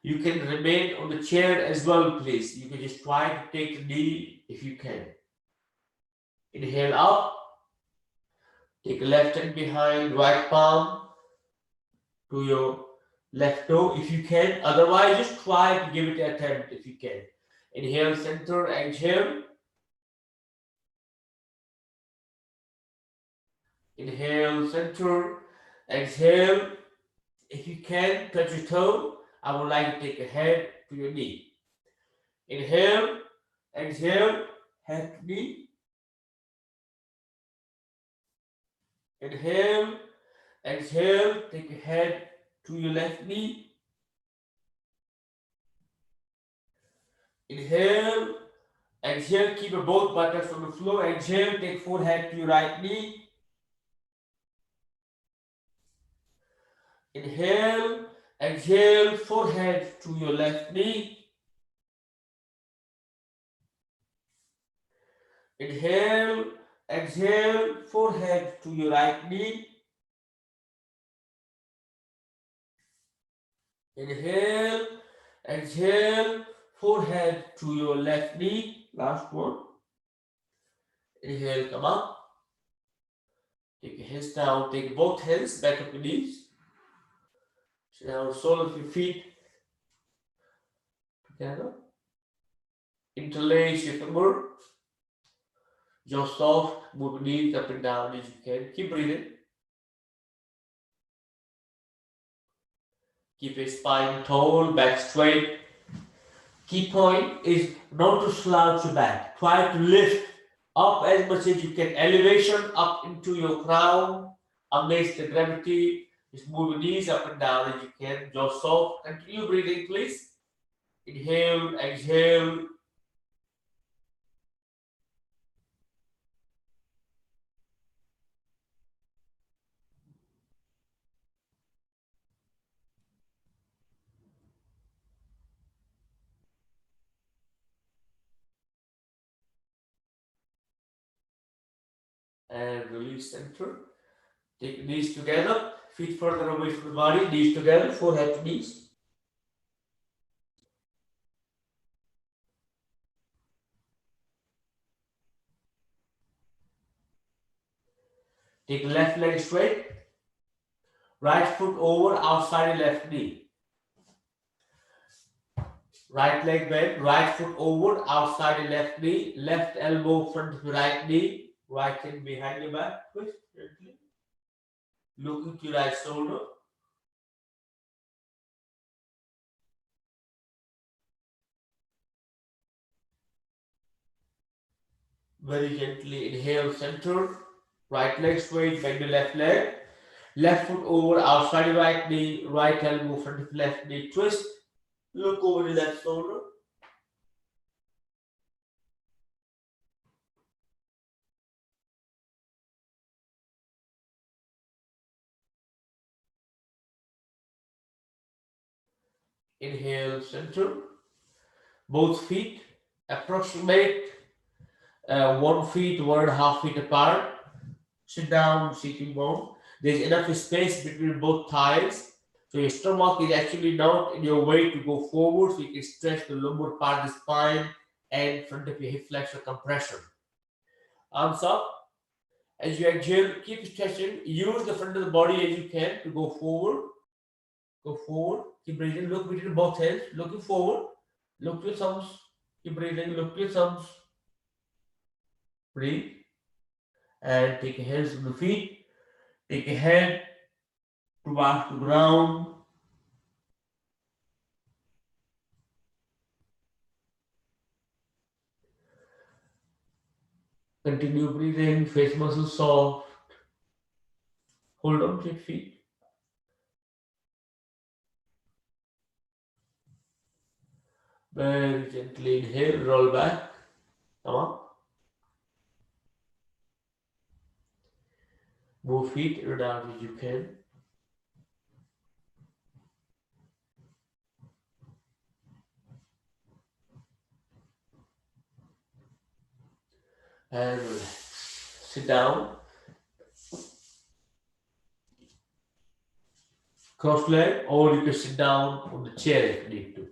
You can remain on the chair as well, please. You can just try to take the knee if you can. Inhale up. Take left hand behind right palm to your left toe if you can. Otherwise, just try to give it an attempt if you can. Inhale, center, exhale. Inhale, center, exhale. If you can, touch your toe. I would like to take a head to your knee. Inhale, exhale, head to knee. Inhale, exhale, take your head to your left knee. Inhale, Exhale, keep your both buttocks on the floor. Exhale, take forehead to your right knee. Inhale, exhale, forehead to your left knee. Inhale, exhale, forehead to your right knee. Inhale, exhale, forehead to your left knee. Last one. Inhale, come up. Take your hands down. Take both hands back up your knees. So now sole of your feet together. Interlace your finger. Just soft. Move your knees up and down as you can. Keep breathing. Keep your spine tall, back straight. Key point is not to slouch your back. Try to lift up as much as you can. Elevation up into your crown against the gravity. Just move your knees up and down as you can. Just soft. Continue breathing, please. Inhale, exhale. And release center. Take knees together. Feet further away from the body. Knees together. Forehead to knees. Take left leg straight. Right foot over outside the left knee. Right leg bent, right foot over, outside the left knee, left elbow front of the right knee, right hand behind your back, twist gently. Looking to your right shoulder. Very gently inhale, center. Right leg straight, bend the left leg. Left foot over, outside the right knee, right elbow front of the left knee, twist. Look over the left shoulder. Inhale, center. Both feet approximate 1 feet, 1.5 feet apart. Sit down, sitting bone. There's enough space between both thighs. So your stomach is actually not in your way to go forward. So you can stretch the lumbar part of the spine and front of your hip flexor compression. Arms up. As you exhale, keep stretching. Use the front of the body as you can to go forward. Go forward. Keep breathing. Look between both hands. Looking forward. Look to your thumbs. Keep breathing. Look to your thumbs. Breathe. And take your hands on the feet. Take your head towards the ground. Continue breathing. Face muscles soft. Hold on to your feet. Very gently inhale, roll back. Come on. Move feet in and out as you can. And relax. Sit down. Cross leg, or you can sit down on the chair if you need to.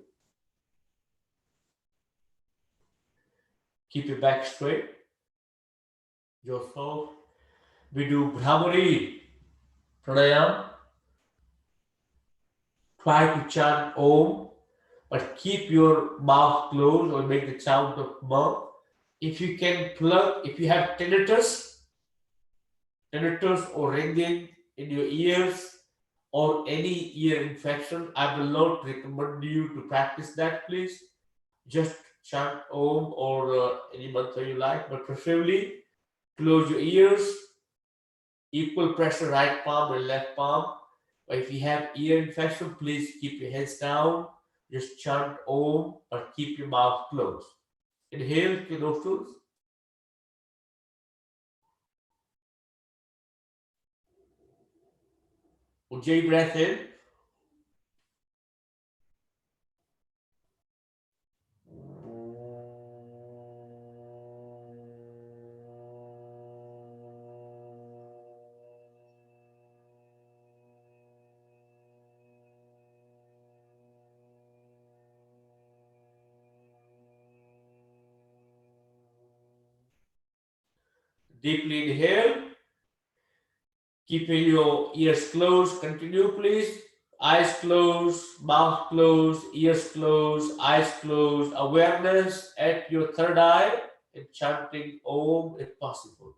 Keep your back straight. Jaw soft. We do Brahmari pranayam. Try to chant Om, but keep your mouth closed or make the sound of mouth. If you can plug, if you have tinnitus or ringing in your ears or any ear infection, I will not recommend you to practice that, please. Just chant Om or any mantra you like, but preferably close your ears, equal pressure right palm and left palm. But if you have ear infection, please keep your heads down, just chant Om or keep your mouth closed. Inhale through nostrils. Ujjayi breath in. Deeply inhale. Keeping your ears closed. Continue, please. Eyes closed, mouth closed, ears closed, eyes closed. Awareness at your third eye and chanting Om if possible.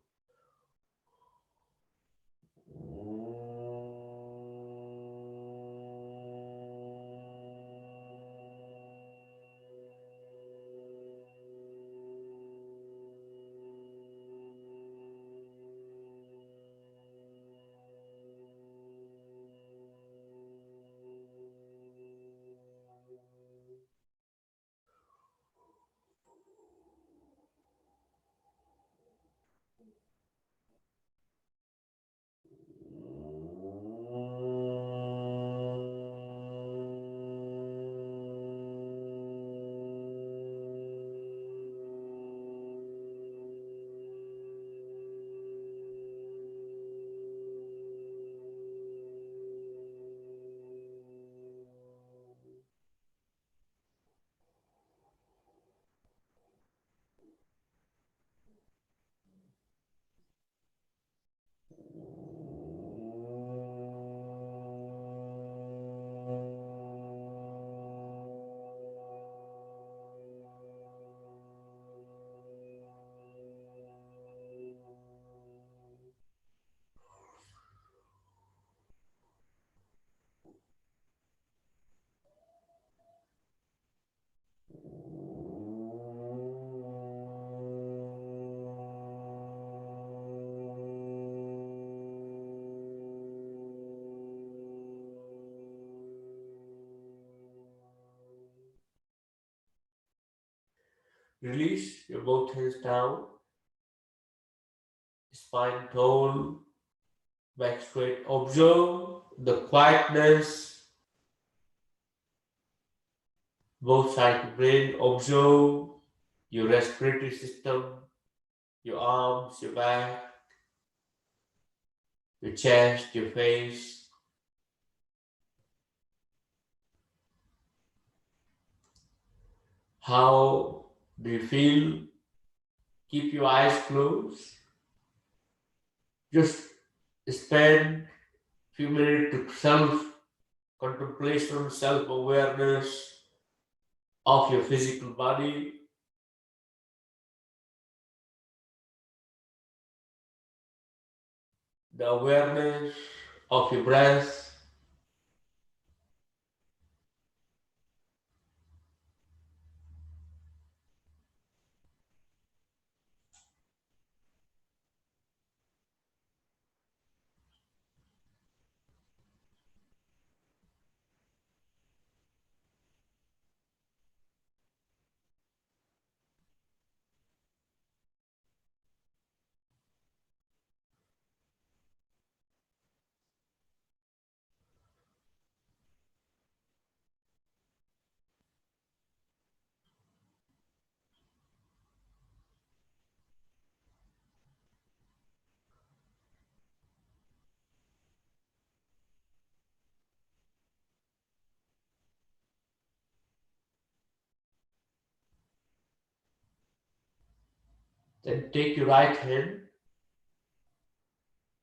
Release your both hands down, spine tall, back straight. Observe the quietness, both sides of the brain. Observe your respiratory system, your arms, your back, your chest, your face. How do you feel? Keep your eyes closed. Just spend a few minutes to self-contemplation, self-awareness of your physical body. The awareness of your breath. Then take your right hand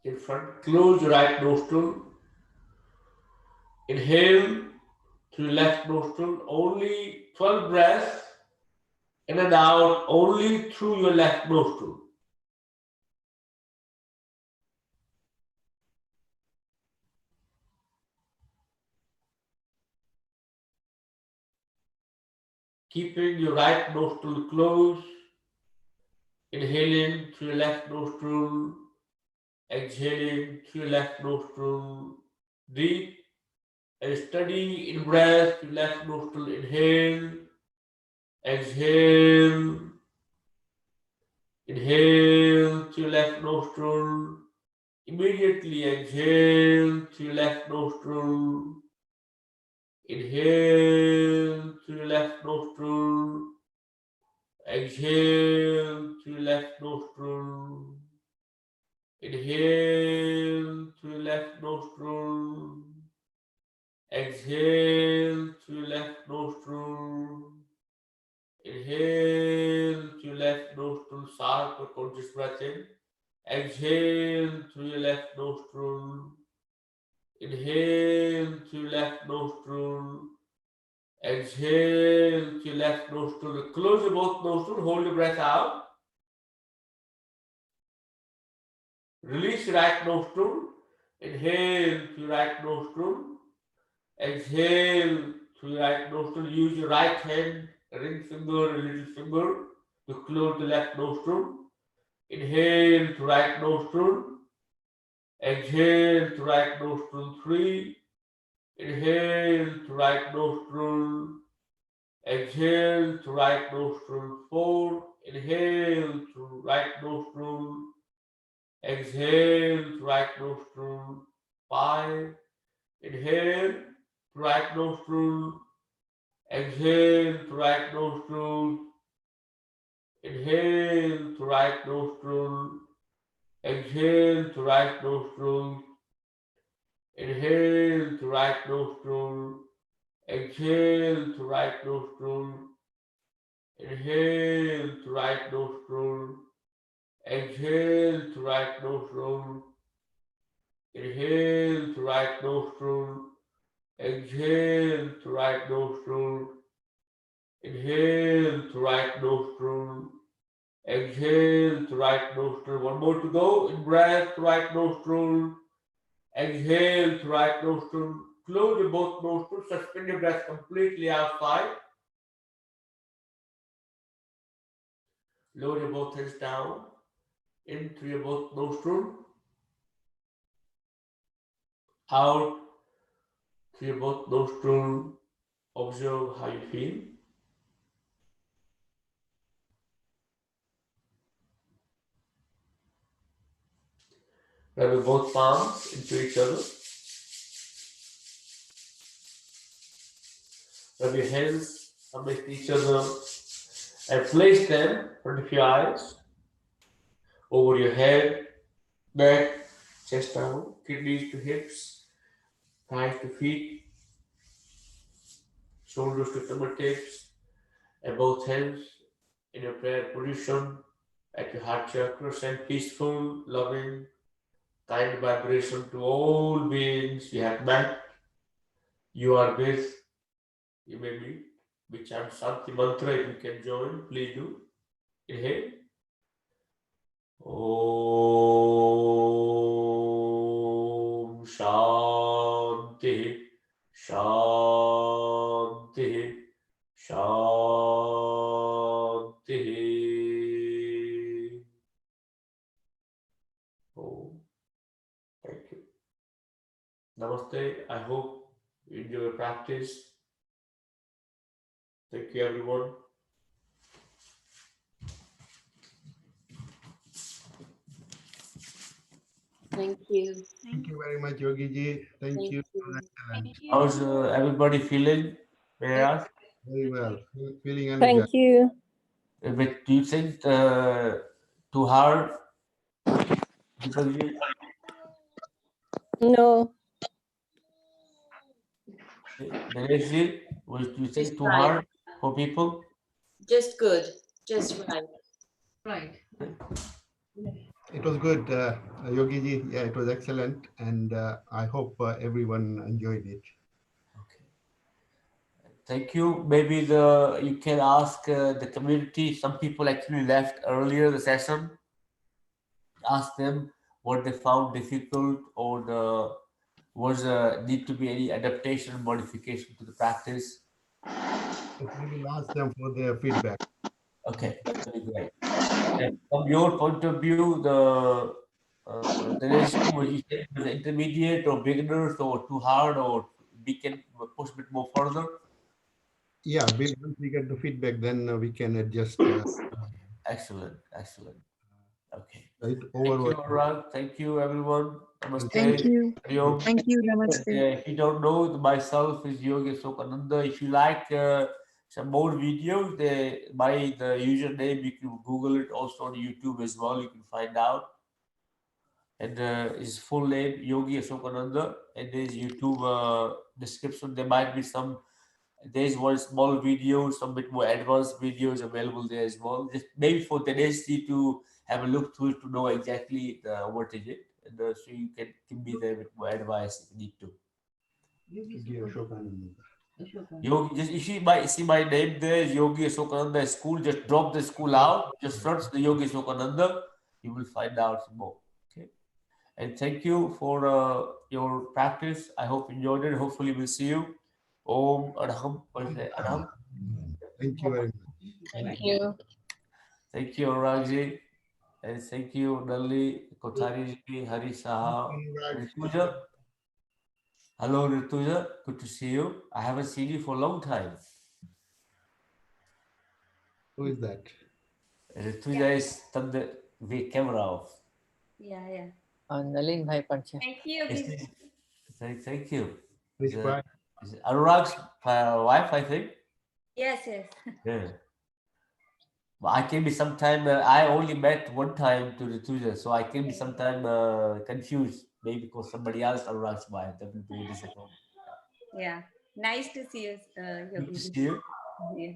in front, close your right nostril, inhale through left nostril, only 12 breaths, in and out only through your left nostril. Keeping your right nostril closed, inhaling through your left nostril, exhaling through your left nostril, deep and steady in breath, through left nostril, inhale, exhale, Inhale through your left nostril. Immediately exhale through your left nostril. Inhale through your left nostril. Exhale through your left nostril. Inhale through your left nostril. Exhale through your left nostril. Inhale through your left nostril, sharp or conscious breath in. Exhale through your left nostril. Inhale through your left nostril. Exhale through your left nostril. Close your both nostrils. Hold your breath out. Release your right nostril. Inhale through your right nostril. Exhale through your right nostril. Use your right hand, ring finger, little finger, to close the left nostril. Inhale to right nostril. Exhale to right nostril 3. Inhale to right nostril. Exhale to right nostril 4. Inhale to right nostril. Exhale to right nostril 5. Inhale to right nostril. Exhale to right nostril. Inhale to right nostril. Exhale to right nostril. Inhale to right nostril. Exhale to right nostril. Inhale to right nostril. Exhale to right nostril. Inhale to right nostril. Exhale to right nostril. Inhale to right nostril. Exhale to right nostril. One more to go. In breath to right nostril. Exhale to right nostril. Close your both nostrils. Suspend your breath completely outside. Lower your both hands down. In through your both nostril. Out through your both nostril. Observe how you feel. Rub your both palms into each other. Rub your hands amidst each other and place them in front of your eyes, over your head, back, chest down, kidneys to hips, thighs to feet, shoulders to fingertips, and both hands in your prayer position at your heart chakra. Send peaceful, loving, kind vibration to all beings you have met, you are with, you may be. We chant Shanti mantra. If you can join, please do. Inhale. Om Shanti Shanti Shanti. Oh, thank you. Namaste. I hope you enjoy your practice. Thank you, everyone. Thank you. Thank you very much, Yogi ji. Thank you. Thank you. How's everybody feeling? May I ask? Very well. Feeling energized. Thank you. But do you think too hard? Deepak, No, Dinesh, do you think Just too right. hard for people? Just good. Just right. Right. It was good, Yogi ji. Yeah, it was excellent. And I hope everyone enjoyed it. Okay. Thank you. Maybe you can ask the community. Some people actually left earlier the session. Ask them what they found difficult, or was need to be any adaptation, modification to the practice. We will ask them for their feedback. Okay, very great. And from your point of view, the issue was you said was intermediate or beginners or too hard, or we can push a bit more further. Yeah, once we get the feedback, then we can adjust. Excellent, excellent. Okay. Right? Thank you, Over. Anurag. Thank you, everyone. Namaste. Thank you. Hari Om. Thank you. And, Namaste. if you don't know, myself is Yogi Ashokananda. If you like some more videos, by the username, you can Google it. Also on YouTube as well, you can find out. And his full name Yogi Ashokananda. And his YouTube description. There might be some. There's one small video, some bit more advanced videos available there as well. Just maybe for Tennessee to have a look through it to know exactly what is it, and so you can give me there with more advice if you need to. Yogi, just you see my name there is Yogi Ashokananda School. Just drop the school out, just search the Yogi Ashokananda. You will find out some more. Okay. And thank you for your practice. I hope you enjoyed it. Hopefully, we'll see you. Om Arham. What is it? Arham. Thank you very much. Thank you. Thank you, Anuragji. And thank you, Nalli, Kothari ji, Hari Saha, Rituja. Hello, Rituja. Good to see you. I haven't seen you for a long time. Who is that? Rituja is turned the camera off. Yeah. Nalin bhai પણ છે. Thank you. Is thank you. Which Is, part? is Anurag's wife, I think? Yes. Yeah. But I can be sometime, I only met one time to Rituja, so I can be sometime confused. Maybe because somebody else Anurag's wife. That will be disappointed. Yeah. Nice to see you, Good to Yogi. see you. Yeah.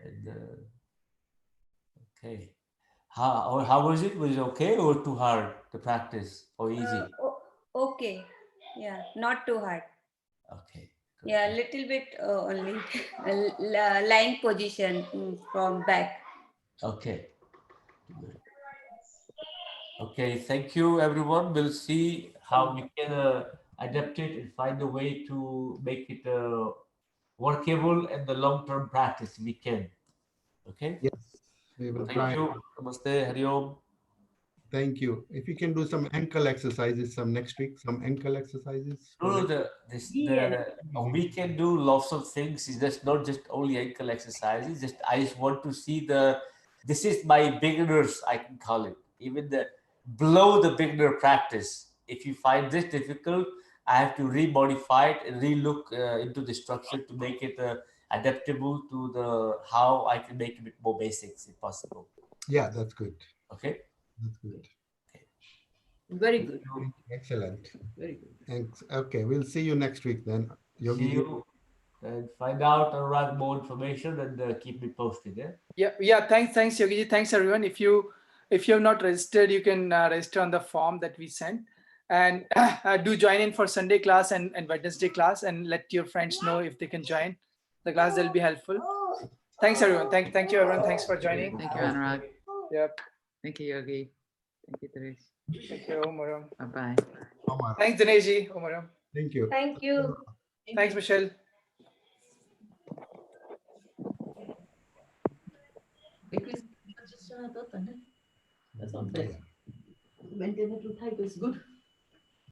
And, okay. How was it? Was it okay or too hard to practice or easy? Okay. Yeah. Not too hard. Okay. Good. Yeah, little bit only. Lying position from back. Okay. Good. Okay. Thank you, everyone. We'll see how we can adapt it and find a way to make it workable and the long-term practice we can. Okay. Yes, we will Thank try. you. Namaste. Hari Om. Thank you. If you can do some ankle exercises some next week, some ankle exercises. for No, next- we can do lots of things. It's just not just only ankle exercises. Just I just want to see this is my beginners, I can call it. Even the below the beginner practice. If you find this difficult, I have to re-modify it and re-look into the structure to make it adaptable to the how I can make it a bit more basics if possible. Yeah, that's good. Okay. That's good. Very good. Excellent. Very good. Thanks. Okay, we'll see you next week then. Yogi. See you and find out or write more information and keep me posted. Yeah. Thanks, Yogi. Thanks, everyone. If you have not registered, you can register on the form that we sent, and do join in for Sunday class and Wednesday class, and let your friends know if they can join the class. That'll be helpful. Thanks, everyone. Thank you, everyone. Thanks for joining. Thank you, Anurag. Yep. Thank you, Yogi. Thank you, Taresh. Thank you, Omaram. Bye-bye. Omar. Thanks, Dinesh. Omaram. Thank you. Thank you. Thanks, Michelle. That's not bad. Maintain it to type is good.